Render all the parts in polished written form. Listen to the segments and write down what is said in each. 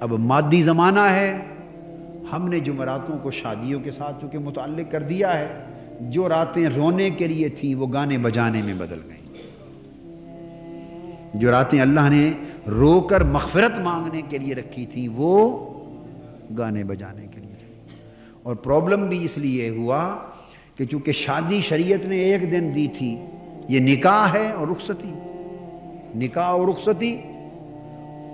اب مادی زمانہ ہے، ہم نے جمعراتوں کو شادیوں کے ساتھ چونکہ متعلق کر دیا ہے، جو راتیں رونے کے لیے تھیں وہ گانے بجانے میں بدل گئیں، جو راتیں اللہ نے رو کر مغفرت مانگنے کے لیے رکھی تھیں وہ گانے بجانے کے لیے رکھی۔ اور پرابلم بھی اس لیے ہوا کہ چونکہ شادی شریعت نے ایک دن دی تھی، یہ نکاح ہے اور رخصتی، نکاح اور رخصتی،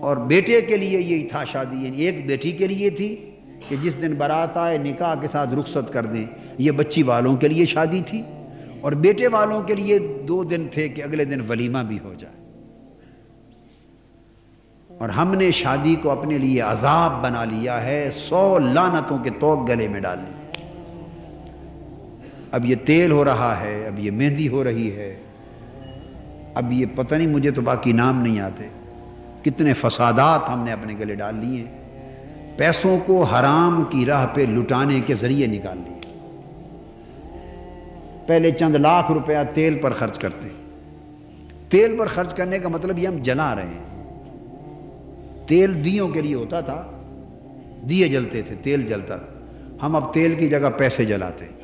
اور بیٹے کے لیے یہی تھا شادی، یعنی ایک بیٹی کے لیے تھی کہ جس دن بارات آئے نکاح کے ساتھ رخصت کر دیں، یہ بچی والوں کے لیے شادی تھی، اور بیٹے والوں کے لیے 2 دن تھے کہ اگلے دن ولیمہ بھی ہو جائے۔ اور ہم نے شادی کو اپنے لیے عذاب بنا لیا ہے، 100 لعنتوں کے توق گلے میں ڈال لی۔ اب یہ تیل ہو رہا ہے، اب یہ مہندی ہو رہی ہے، اب یہ پتہ نہیں، مجھے تو باقی نام نہیں آتے، کتنے فسادات ہم نے اپنے گلے ڈال لیے، پیسوں کو حرام کی راہ پہ لٹانے کے ذریعے نکال لیے۔ پہلے چند لاکھ روپیہ تیل پر خرچ کرتے، تیل پر خرچ کرنے کا مطلب یہ ہم جلا رہے ہیں۔ تیل دیوں کے لیے ہوتا تھا، دیے جلتے تھے، تیل جلتا تھا، ہم اب تیل کی جگہ پیسے جلاتے ہیں۔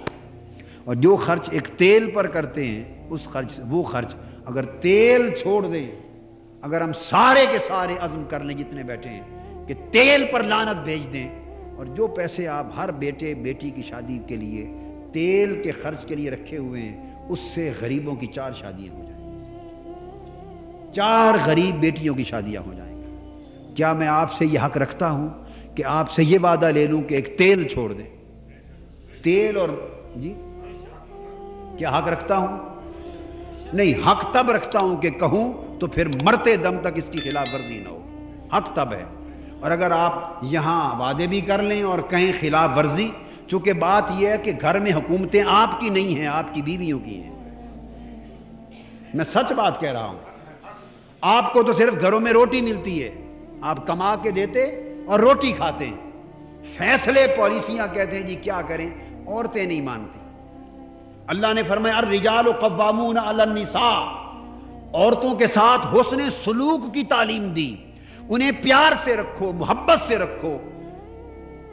اور جو خرچ ایک تیل پر کرتے ہیں، وہ خرچ اگر تیل چھوڑ دیں، اگر ہم سارے کے سارے عزم کر لیں جتنے بیٹھے ہیں کہ تیل پر لعنت بھیج دیں، اور جو پیسے آپ ہر بیٹے بیٹی کی شادی کے لیے تیل کے خرچ کے لیے رکھے ہوئے ہیں، اس سے غریبوں کی 4 شادیاں ہو جائیں، 4 غریب بیٹیوں کی شادیاں ہو جائیں گی۔ کیا میں آپ سے یہ حق رکھتا ہوں کہ آپ سے یہ وعدہ لے لوں کہ ایک تیل چھوڑ دیں؟ تیل اور جی کیا حق رکھتا ہوں؟ نہیں، حق تب رکھتا ہوں کہ کہوں تو پھر مرتے دم تک اس کی خلاف ورزی نہ ہو، حق تب ہے۔ اور اگر آپ یہاں وعدے بھی کر لیں اور کہیں خلاف ورزی، چونکہ بات یہ ہے کہ گھر میں حکومتیں آپ کی نہیں ہیں، آپ کی بیویوں کی ہیں، میں سچ بات کہہ رہا ہوں۔ آپ کو تو صرف گھروں میں روٹی ملتی ہے، آپ کما کے دیتے اور روٹی کھاتے ہیں، فیصلے پالیسیاں کہتے ہیں جی کیا کریں، عورتیں نہیں مانتی۔ اللہ نے فرمایا الرجال قوامون علی النساء، عورتوں کے ساتھ حسن سلوک کی تعلیم دی، انہیں پیار سے رکھو، محبت سے رکھو،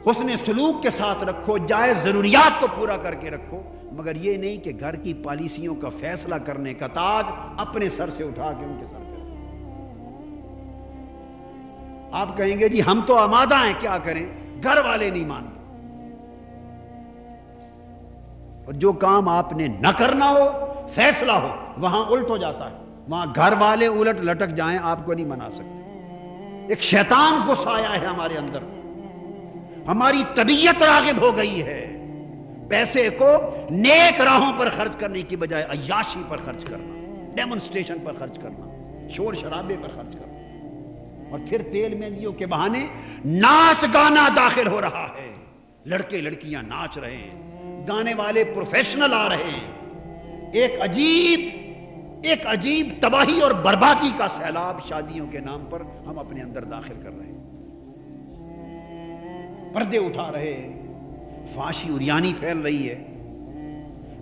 حسن سلوک کے ساتھ رکھو، جائز ضروریات کو پورا کر کے رکھو، مگر یہ نہیں کہ گھر کی پالیسیوں کا فیصلہ کرنے کا تاج اپنے سر سے اٹھا کے ان کے سر پہ رکھو۔ آپ کہیں گے جی ہم تو آمادہ ہیں، کیا کریں، گھر والے نہیں مانتے۔ اور جو کام آپ نے نہ کرنا ہو، فیصلہ ہو، وہاں الٹ ہو جاتا ہے، وہاں گھر والے الٹ لٹک جائیں، آپ کو نہیں منا سکتے۔ ایک شیطان کو سایہ ہے ہمارے اندر، ہماری طبیعت راغب ہو گئی ہے پیسے کو نیک راہوں پر خرچ کرنے کی بجائے عیاشی پر خرچ کرنا، ڈیمونسٹریشن پر خرچ کرنا، شور شرابے پر خرچ کرنا، اور پھر تیل مہندیوں کے بہانے ناچ گانا داخل ہو رہا ہے، لڑکے لڑکیاں ناچ رہے ہیں، گانے والے پروفیشنل آ رہے ہیں، ایک عجیب تباہی اور بربادی کا سیلاب شادیوں کے نام پر ہم اپنے اندر داخل کر رہے ہیں، پردے اٹھا رہے ہیں، فحاشی عریانی پھیل رہی ہے،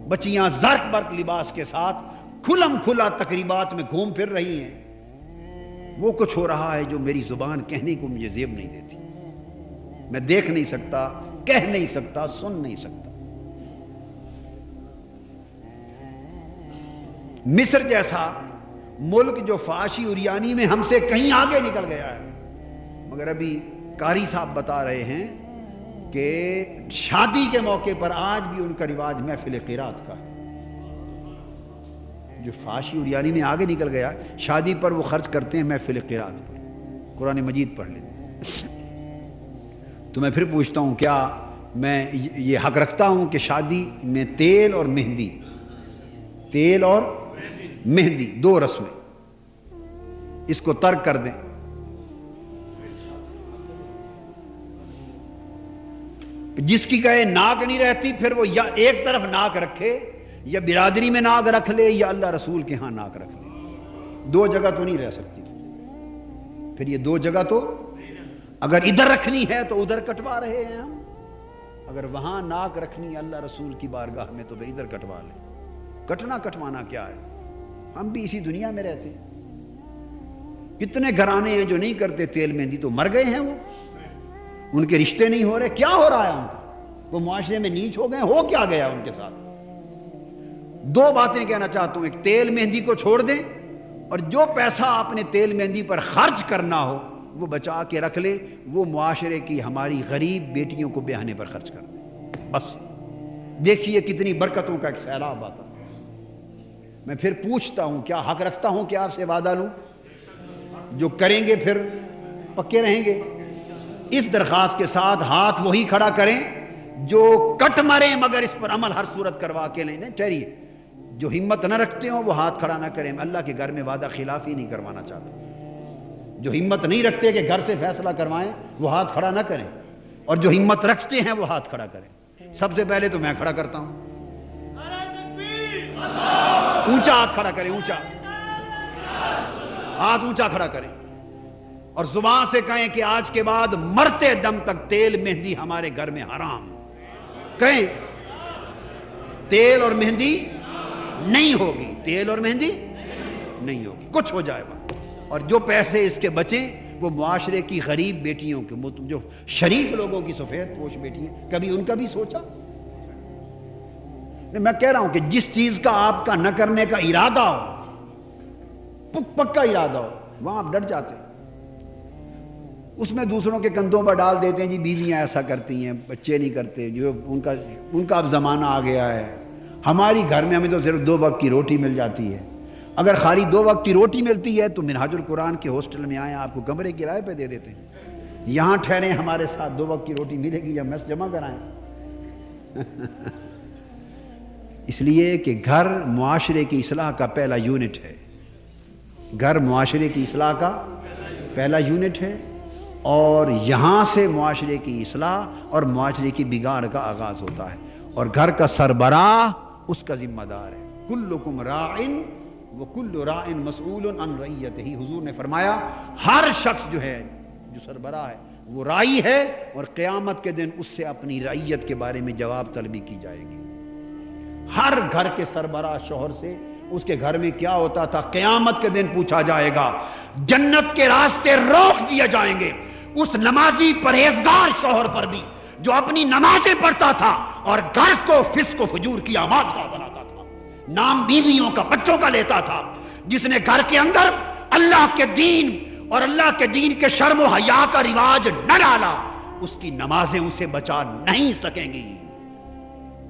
بچیاں زرق برق لباس کے ساتھ کھلم کھلا تقریبات میں گھوم پھر رہی ہیں۔ وہ کچھ ہو رہا ہے جو میری زبان کہنے کو مجھے زیب نہیں دیتی، میں دیکھ نہیں سکتا، کہہ نہیں سکتا، سن نہیں سکتا۔ مصر جیسا ملک جو فحاشی عریانی میں ہم سے کہیں آگے نکل گیا ہے، مگر ابھی قاری صاحب بتا رہے ہیں کہ شادی کے موقع پر آج بھی ان کا رواج محفل قرات کا ہے۔ جو فحاشی عریانی میں آگے نکل گیا، شادی پر وہ خرچ کرتے ہیں محفل قرات پر، قرآن مجید پڑھ لیتے ہیں۔ تو میں پھر پوچھتا ہوں، کیا میں یہ حق رکھتا ہوں کہ شادی میں تیل اور مہندی، تیل اور مہندی 2 رسمیں، اس کو ترک کر دیں؟ جس کی کہے ناک نہیں رہتی، پھر وہ یا ایک طرف ناک رکھے، یا برادری میں ناک رکھ لے، یا اللہ رسول کے ہاں ناک رکھ لے، 2 جگہ تو نہیں رہ سکتی۔ پھر یہ 2 جگہ تو اگر ادھر رکھنی ہے تو ادھر کٹوا رہے ہیں ہم، اگر وہاں ناک رکھنی ہے اللہ رسول کی بارگاہ میں تو پھر ادھر کٹوا لیں۔ کٹنا کٹوانا کیا ہے، ہم بھی اسی دنیا میں رہتے ہیں۔ کتنے گھرانے ہیں جو نہیں کرتے تیل مہندی، تو مر گئے ہیں وہ، ان کے رشتے نہیں ہو رہے، کیا ہو رہا ہے ان کا؟ وہ معاشرے میں نیچ ہو گئے، ہو کیا گیا ان کے ساتھ؟ دو باتیں کہنا چاہتا ہوں، ایک تیل مہندی کو چھوڑ دیں، اور جو پیسہ آپ نے تیل مہندی پر خرچ کرنا ہو وہ بچا کے رکھ لیں، وہ معاشرے کی ہماری غریب بیٹیوں کو بیاہنے پر خرچ کر دیں، بس دیکھیے کتنی برکتوں کا ایک سیلاب آتا۔ میں پھر پوچھتا ہوں، کیا حق رکھتا ہوں کہ آپ سے وعدہ لوں؟ جو کریں گے پھر پکے رہیں گے۔ اس درخواست کے ساتھ ہاتھ وہی کھڑا کریں جو کٹ مریں مگر اس پر عمل ہر صورت کروا کے لیں۔ ٹھہریے، جو ہمت نہ رکھتے ہوں وہ ہاتھ کھڑا نہ کریں، میں اللہ کے گھر میں وعدہ خلافی نہیں کروانا چاہتا۔ جو ہمت نہیں رکھتے کہ گھر سے فیصلہ کروائیں وہ ہاتھ کھڑا نہ کریں، اور جو ہمت رکھتے ہیں وہ ہاتھ کھڑا کریں۔ سب سے پہلے تو میں کھڑا کرتا ہوں، اونچا ہاتھ کھڑا کریں، اونچا ہاتھ اونچا کھڑا کریں، اور زبان سے کہیں کہ آج کے بعد مرتے دم تک تیل مہندی ہمارے گھر میں حرام۔ کہیں تیل اور مہندی نہیں ہوگی، تیل اور مہندی نہیں ہوگی، کچھ ہو جائے گا۔ اور جو پیسے اس کے بچیں وہ معاشرے کی غریب بیٹیوں کے، جو شریف لوگوں کی سفید پوش بیٹی ہیں، کبھی ان کا بھی سوچا؟ میں کہہ رہا ہوں کہ جس چیز کا آپ کا نہ کرنے کا ارادہ ہو، پکا ارادہ ہو، وہاں آپ ڈٹ جاتے ہیں۔ اس میں دوسروں کے کندھوں پر ڈال دیتے ہیں، جی بیویاں ایسا کرتی ہیں، بچے نہیں کرتے، جو ان کا اب زمانہ آ گیا ہے۔ ہماری گھر میں ہمیں تو صرف 2 وقت کی روٹی مل جاتی ہے۔ اگر خالی 2 وقت کی روٹی ملتی ہے تو منہاج القرآن کے ہاسٹل میں آئیں، آپ کو کمرے کرائے پہ دے دیتے ہیں، یہاں ٹھہریں، ہمارے ساتھ 2 وقت کی روٹی ملے گی یا میس جمع کرائیں۔ اس لیے کہ گھر معاشرے کی اصلاح کا پہلا یونٹ ہے، گھر معاشرے کی اصلاح کا پہلا یونٹ ہے، اور یہاں سے معاشرے کی اصلاح اور معاشرے کی بگاڑ کا آغاز ہوتا ہے، اور گھر کا سربراہ اس کا ذمہ دار ہے۔ کلکم راعٍ وکل راعٍ مسئول عن رعیتہ، حضور نے فرمایا ہر شخص جو ہے، جو سربراہ ہے، وہ راعی ہے، اور قیامت کے دن اس سے اپنی رعیت کے بارے میں جواب طلبی کی جائے گی۔ ہر گھر کے سربراہ شوہر سے اس کے گھر میں کیا ہوتا تھا قیامت کے دن پوچھا جائے گا۔ جنت کے راستے روک دیے جائیں گے اس نمازی پرہیزگار شوہر پر بھی جو اپنی نمازیں پڑھتا تھا اور گھر کو فسق و فجور کی آباد کا بناتا تھا، نام بیویوں کا، بچوں کا لیتا تھا، جس نے گھر کے اندر اللہ کے دین اور اللہ کے دین کے شرم و حیا کا رواج نہ ڈالا، اس کی نمازیں اسے بچا نہیں سکیں گی،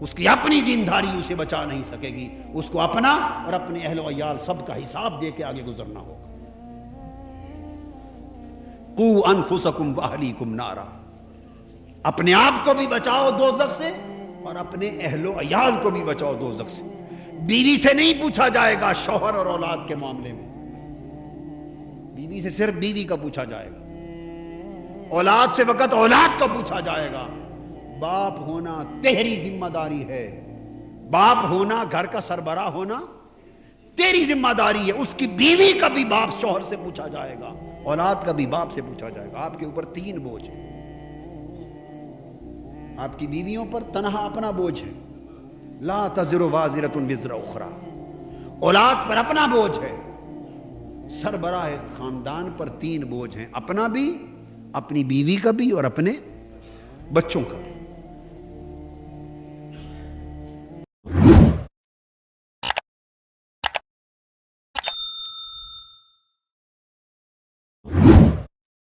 اس کی اپنی دینداری اسے بچا نہیں سکے گی، اس کو اپنا اور اپنے اہل و عیال سب کا حساب دے کے آگے گزرنا ہوگا۔ قُوا أَنفُسَكُمْ وَأَهْلِيكُمْ نَارًا، اپنے آپ کو بھی بچاؤ دوزخ سے اور اپنے اہل و عیال کو بھی بچاؤ دوزخ سے۔ بیوی سے نہیں پوچھا جائے گا شوہر اور اولاد کے معاملے میں، بیوی سے صرف بیوی کا پوچھا جائے گا، اولاد سے وقت اولاد کا پوچھا جائے گا۔ باپ ہونا تیری ذمہ داری ہے، باپ ہونا، گھر کا سربراہ ہونا تیری ذمہ داری ہے۔ اس کی بیوی کا بھی باپ شوہر سے پوچھا جائے گا، اولاد کا بھی باپ سے پوچھا جائے گا۔ آپ کے اوپر 3 بوجھ ہیں، آپ کی بیویوں پر تنہا اپنا بوجھ ہے، لا تزر وازرۃ وزر اخری، اولاد پر اپنا بوجھ ہے، سربراہ خاندان پر 3 بوجھ ہیں، اپنا بھی، اپنی بیوی کا بھی اور اپنے بچوں کا بھی۔